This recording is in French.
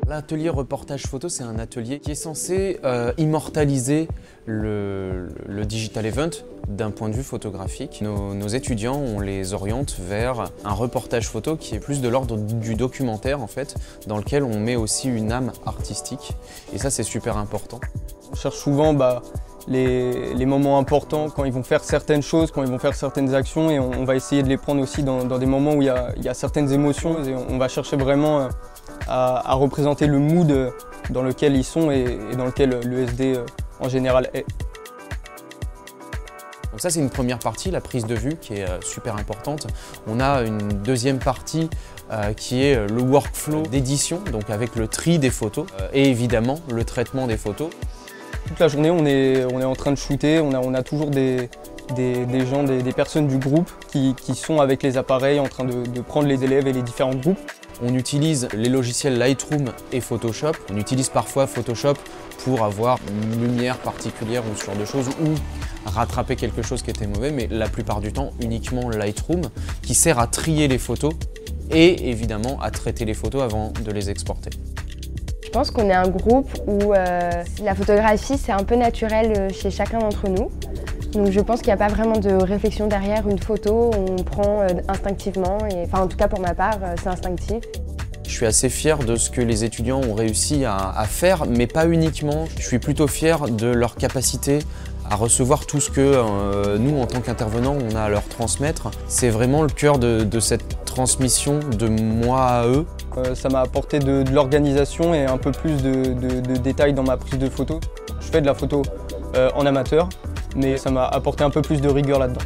L'atelier reportage photo, c'est un atelier qui est censé immortaliser le digital event d'un point de vue photographique. Nos étudiants, on les oriente vers un reportage photo qui est plus de l'ordre du documentaire en fait, dans lequel on met aussi une âme artistique. Et ça, c'est super important. On cherche souvent les moments importants, quand ils vont faire certaines choses, quand ils vont faire certaines actions, et on va essayer de les prendre aussi dans des moments où il y a certaines émotions, et on va chercher vraiment à représenter le mood dans lequel ils sont et dans lequel l'ESD en général est. Donc ça, c'est une première partie, la prise de vue, qui est super importante. On a une deuxième partie qui est le workflow d'édition, donc avec le tri des photos et évidemment le traitement des photos. Toute la journée, on est en train de shooter, on a toujours des gens, des personnes du groupe qui sont avec les appareils en train de prendre les élèves et les différents groupes. On utilise les logiciels Lightroom et Photoshop. On utilise parfois Photoshop pour avoir une lumière particulière ou ce genre de choses, ou rattraper quelque chose qui était mauvais, mais la plupart du temps uniquement Lightroom, qui sert à trier les photos et évidemment à traiter les photos avant de les exporter. Je pense qu'on est un groupe où la photographie c'est un peu naturel chez chacun d'entre nous. Donc je pense qu'il n'y a pas vraiment de réflexion derrière une photo, on prend instinctivement, enfin en tout cas pour ma part c'est instinctif. Je suis assez fier de ce que les étudiants ont réussi à faire, mais pas uniquement. Je suis plutôt fier de leur capacité à recevoir tout ce que nous, en tant qu'intervenants, on a à leur transmettre. C'est vraiment le cœur de cette transmission de moi à eux. Ça m'a apporté de l'organisation et un peu plus de détails dans ma prise de photo. Je fais de la photo en amateur, mais ça m'a apporté un peu plus de rigueur là-dedans.